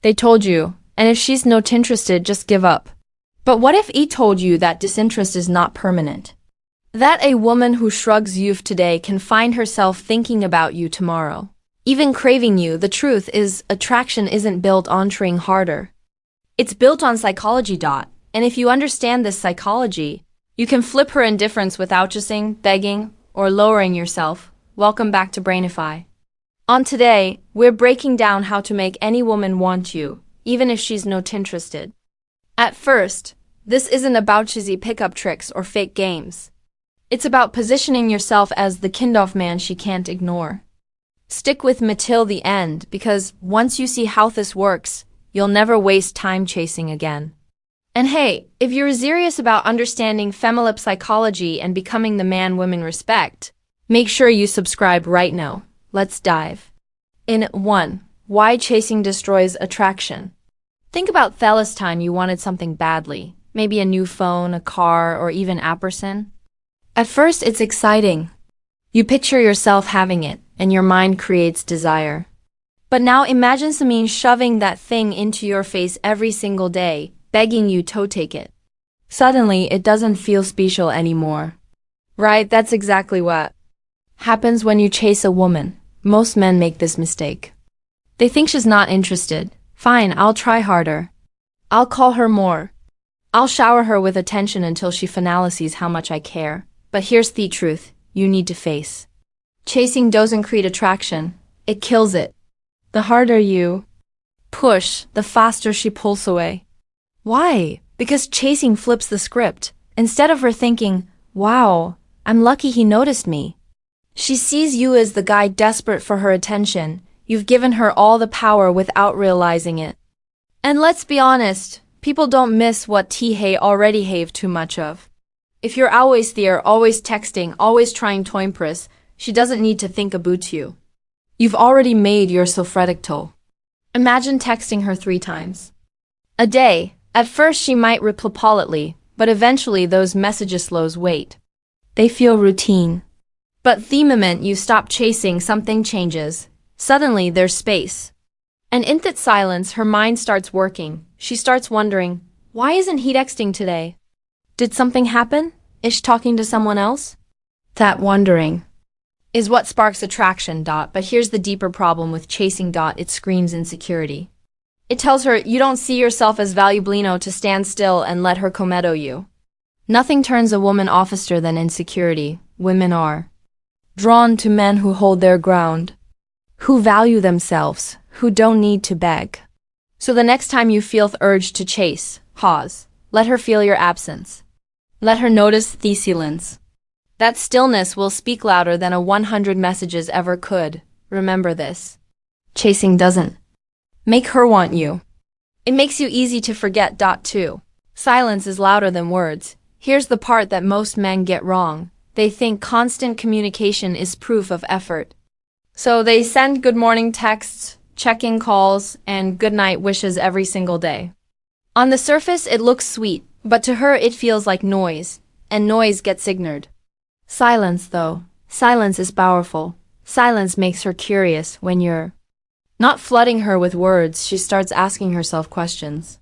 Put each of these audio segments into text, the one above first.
They told you, and if she's not interested, just give up. But what if he told you that disinterest is not permanent? That a woman who shrugs you today can find herself thinking about you tomorrow, even craving you. The truth is, attraction isn't built on trying harder. It's built on psychology. And if you understand this psychology, you can flip her indifference without chasing, begging, or lowering yourself. Welcome back to Brainify. On today, we're breaking down how to make any woman want you, even if she's not interested. At first, this isn't about cheesy pickup tricks or fake games. It's about positioning yourself as the kind of man she can't ignore. Stick with me till the end, because once you see how this works, you'll never waste time chasing again. And hey, if you're serious about understanding feminine psychology and becoming the man women respect, make sure you subscribe right now. Let's dive in. 1. Why chasing destroys attraction. Think about the last time you wanted something badly, maybe a new phone, a car, or even a person. At first, it's exciting. You picture yourself having it, and your mind creates desire. But now imagine someone shoving that thing into your face every single day, begging you to take it. Suddenly, it doesn't feel special anymore. Right, that's exactly what happens when you chase a woman. Most men make this mistake. They think she's not interested. Fine, I'll try harder. I'll call her more. I'll shower her with attention until she finally sees how much I care. But here's the truth you need to face. Chasing doesn't create attraction, it kills it. The harder you push, the faster she pulls away. Why? Because chasing flips the script. Instead of her thinking, wow, I'm lucky he noticed me, she sees you as the guy desperate for her attention. You've given her all the power without realizing it. And let's be honest, people don't miss what they already have too much of. If you're always there, always texting, always trying to impress, she doesn't need to think about you. You've already made yourself predictable. Imagine texting her 3 times a day. At first she might reply politely, but eventually those messages lose weight. They feel routine. But the moment you stop chasing, something changes. Suddenly there's space. And in that silence, her mind starts working. She starts wondering, why isn't he texting today? Did something happen? Is she talking to someone else? That wondering is what sparks attraction. But here's the deeper problem with chasing. It screams insecurity. It tells her you don't see yourself as valuable enough to stand still and let her commando you. Nothing turns a woman off faster than insecurity. Women are drawn to men who hold their ground, who value themselves, who don't need to beg. So the next time you feel the urge to chase, pause. Let her feel your absence. Let her notice the silence. That stillness will speak louder than 100 messages ever could. Remember this. Chasing doesn't make her want you. It makes you easy to forget. 2. Silence is louder than words. Here's the part that most men get wrong. They think constant communication is proof of effort. So they send good morning texts, check-in calls, and good night wishes every single day. On the surface, it looks sweet, but to her it feels like noise, and noise gets ignored. Silence, though. Silence is powerful. Silence makes her curious. When you're not flooding her with words, she starts asking herself questions.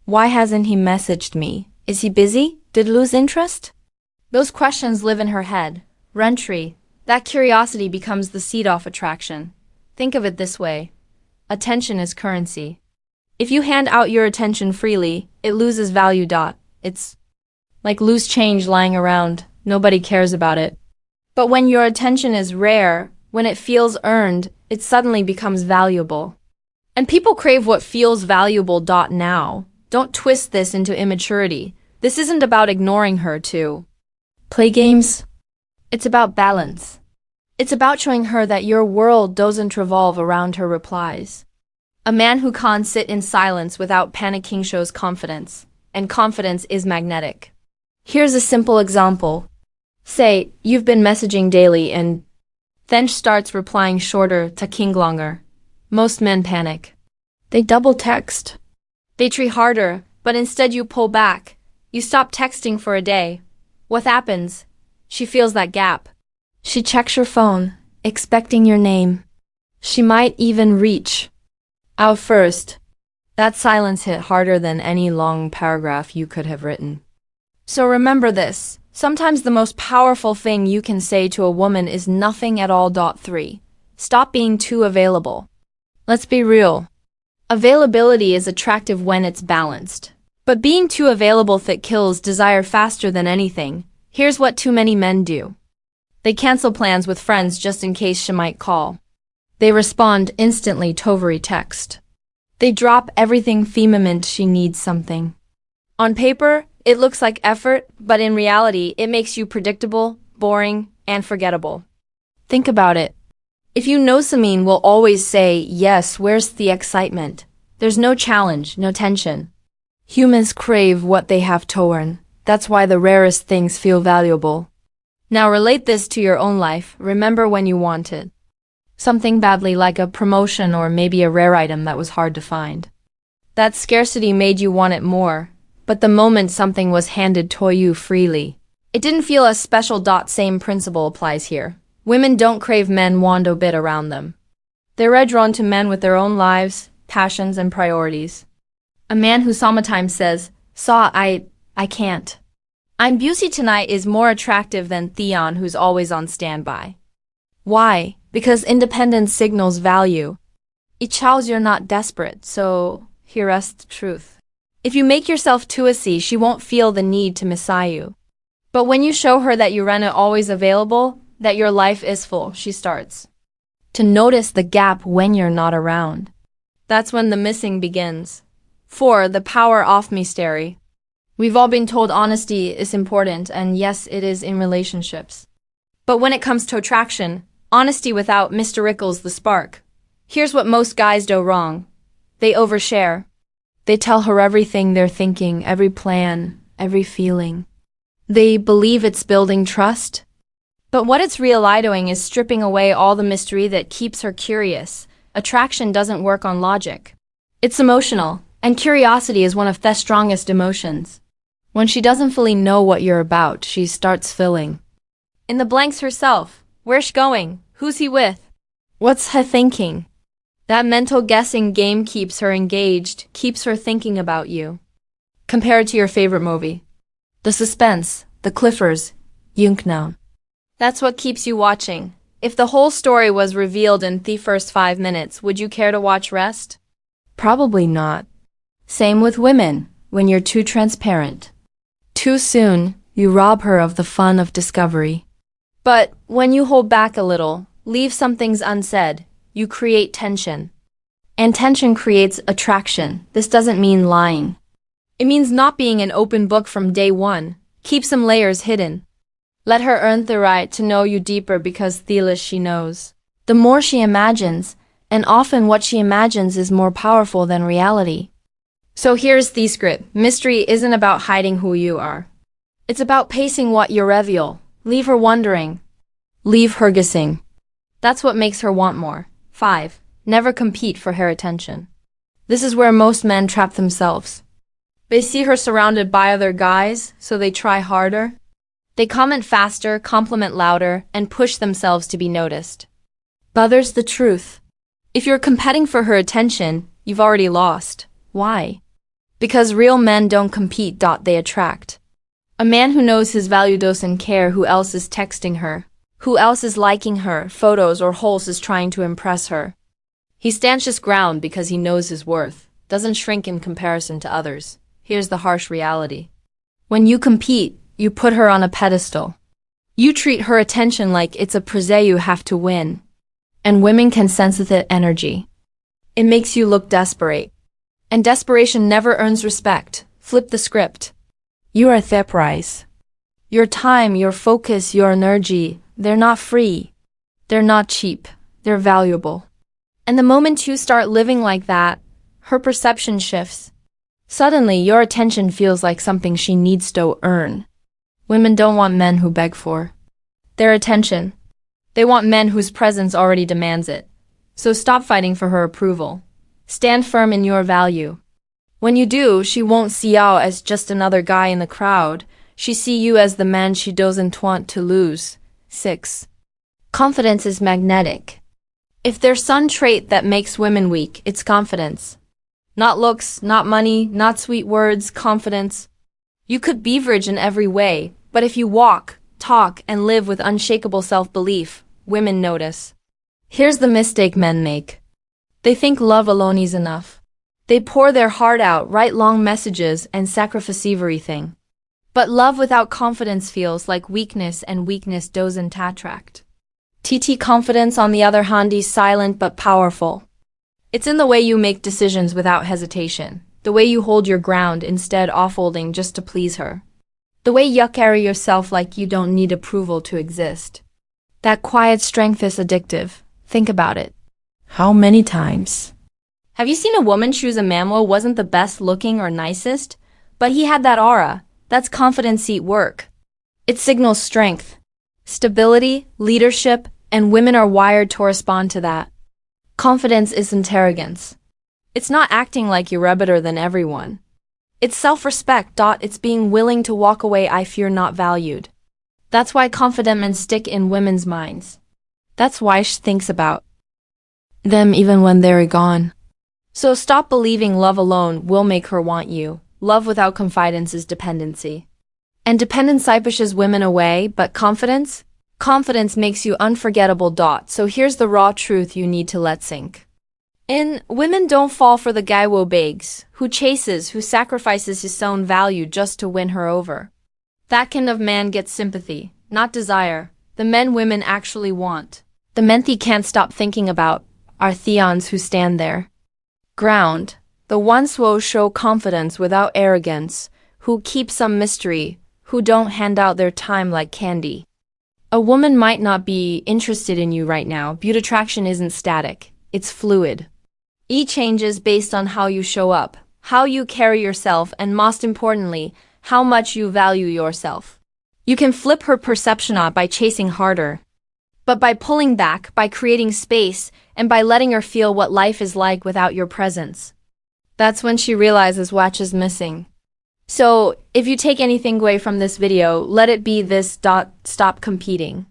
Why hasn't he messaged me? Is he busy? Did he lose interest? Those questions live in her head. Rent-free. That curiosity becomes the seed of attraction. Think of it this way. Attention is currency. If you hand out your attention freely, it loses value. It's like loose change lying around. Nobody cares about it. But when your attention is rare, when it feels earned, it suddenly becomes valuable. And people crave what feels valuable. Now. Don't twist this into immaturity. This isn't about ignoring her to play games. It's about balance. It's about showing her that your world doesn't revolve around her replies. A man who can't sit in silence without panicking shows confidence, and confidence is magnetic. Here's a simple example. Say, you've been messaging daily and then starts replying shorter, taking longer. Most men panic. They double text. They try harder, but instead you pull back. You stop texting for a day. What happens? She feels that gap. She checks your phone, expecting your name. She might even reach out first. That silence hit harder than any long paragraph you could have written. So remember this. Sometimes the most powerful thing you can say to a woman is nothing at all. 3. Stop being too available. Let's be real. Availability is attractive when it's balanced. But being too available kills desire faster than anything. Here's what too many men do. They cancel plans with friends just in case she might call. They respond instantly to every text. They drop everything the moment she needs something. On paper, it looks like effort, but in reality, it makes you predictable, boring, and forgettable. Think about it. If you know Samin will always say, yes, where's the excitement? There's no challenge, no tension. Humans crave what they have torn. That's why the rarest things feel valuable. Now relate this to your own life. Remember when you wanted something badly, like a promotion or maybe a rare item that was hard to find. That scarcity made you want it more, but the moment something was handed to you freely, it didn't feel as special. Same principle applies here. Women don't crave men want a bit around them. They're drawn to men with their own lives, passions, and priorities. A man who sometimes says, I can't. I'm busy tonight is more attractive than Theon who's always on standby. Why? Because independence signals value. It shows you're not desperate, so here rests the truth. If you make yourself too easy, she won't feel the need to miss you. But when you show her that you're always available, that your life is full, she starts to notice the gap when you're not around. That's when the missing begins. 4. The power of mystery. We've all been told honesty is important, and yes, it is in relationships. But when it comes to attraction, honesty without mystericals the spark. Here's what most guys do wrong. They overshare. They tell her everything they're thinking, every plan, every feeling. They believe it's building trust. But what it's really doing is stripping away all the mystery that keeps her curious. Attraction doesn't work on logic. It's emotional, and curiosity is one of the strongest emotions. When she doesn't fully know what you're about, she starts filling in the blanks herself. Where's she going? Who's he with? What's he thinking? That mental guessing game keeps her engaged, keeps her thinking about you. Compare it to your favorite movie. The suspense, the cliffers, Junknown. That's what keeps you watching. If the whole story was revealed in the first 5 minutes, would you care to watch rest? Probably not. Same with women. When you're too transparent, too soon, you rob her of the fun of discovery. But when you hold back a little, leave some things unsaid, you create tension. And tension creates attraction. This doesn't mean lying. It means not being an open book from day one. Keep some layers hidden. Let her earn the right to know you deeper, because the less she knows, the more she imagines, and often what she imagines is more powerful than reality. So here's the script. Mystery isn't about hiding who you are. It's about pacing what you reveal. Leave her wondering. Leave her guessing. That's what makes her want more. 5. Never compete for her attention. This is where most men trap themselves. They see her surrounded by other guys, so they try harder. They comment faster, compliment louder, and push themselves to be noticed. But there's the truth. If you're competing for her attention, you've already lost. Why? Because real men don't compete. They attract. A man who knows his value doesn't care who else is texting her, who else is liking her photos, or who else is trying to impress her. He stands his ground because he knows his worth, doesn't shrink in comparison to others. Here's the harsh reality. When you compete, you put her on a pedestal. You treat her attention like it's a prize you have to win. And women can sense that energy. It makes you look desperate. And desperation never earns respect. Flip the script. You are the prize. Your time, your focus, your energy, they're not free. They're not cheap. They're valuable. And the moment you start living like that, her perception shifts. Suddenly, your attention feels like something she needs to earn. Women don't want men who beg for their attention. They want men whose presence already demands it. So stop fighting for her approval. Stand firm in your value. When you do, she won't see you as just another guy in the crowd. She see you as the man she doesn't want to lose. 6. Confidence is magnetic. If there's some trait that makes women weak, it's confidence. Not looks, not money, not sweet words, confidence. You could be virgin in every way, but if you walk, talk, and live with unshakable self-belief, women notice. Here's the mistake men make. They think love alone is enough. They pour their heart out, write long messages, and sacrifice everything. But love without confidence feels like weakness, and weakness doesn't attract. Confidence, on the other hand, is silent but powerful. It's in the way you make decisions without hesitation, the way you hold your ground instead of offholding just to please her, the way you carry yourself like you don't need approval to exist. That quiet strength is addictive. Think about it. How many times? Have you seen a woman choose a man who wasn't the best looking or nicest, but he had that aura? That's confidence at work. It signals strength, stability, leadership, and women are wired to respond to that. Confidence isn't arrogance. It's not acting like you're better than everyone. It's self-respect. It's being willing to walk away I fear not valued. That's why confident men stick in women's minds. That's why she thinks about them even when they're gone. So stop believing love alone will make her want you. Love without confidence is dependency. And dependence pushes women away, but confidence? Confidence makes you unforgettable. So here's the raw truth you need to let sink in. Women don't fall for the guy who begs, who chases, who sacrifices his own value just to win her over. That kind of man gets sympathy, not desire. The men women actually want, the men they can't stop thinking about, are theons who stand there. Ground. The ones who show confidence without arrogance, who keep some mystery, who don't hand out their time like candy. A woman might not be interested in you right now. Beauty attraction isn't static, it's fluid. It changes based on how you show up, how you carry yourself, and most importantly, how much you value yourself. You can flip her perception by chasing harder, but by pulling back, by creating space, and by letting her feel what life is like without your presence. That's when she realizes what is missing. So, if you take anything away from this video, let it be this. Stop competing.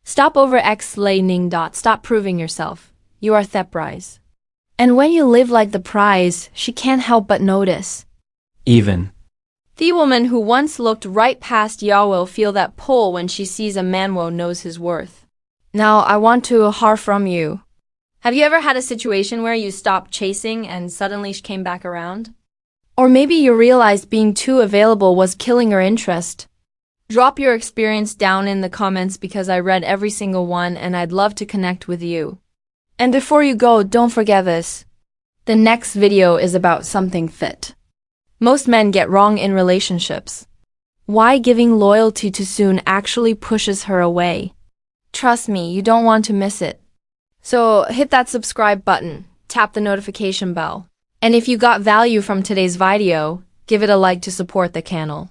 Stop over-explaining. Stop proving yourself. You are the prize. And when you live like the prize, she can't help but notice. Even. The woman who once looked right past you will feel that pull when she sees a man who knows his worth. Now, I want to hear from you. Have you ever had a situation where you stopped chasing and suddenly she came back around? Or maybe you realized being too available was killing her interest. Drop your experience down in the comments because I read every single one and I'd love to connect with you. And before you go, don't forget this. The next video is about something fit. Most men get wrong in relationships. Why giving loyalty too soon actually pushes her away. Trust me, you don't want to miss it. So hit that subscribe button, tap the notification bell. And if you got value from today's video, give it a like to support the channel.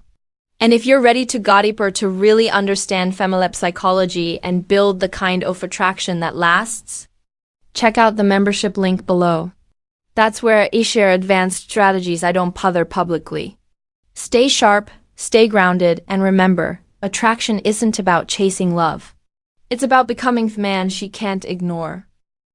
And if you're ready to go deeper to really understand female psychology and build the kind of attraction that lasts, check out the membership link below. That's where I share advanced strategies I don't bother publicly. Stay sharp, stay grounded, and remember, attraction isn't about chasing love. It's about becoming the man she can't ignore.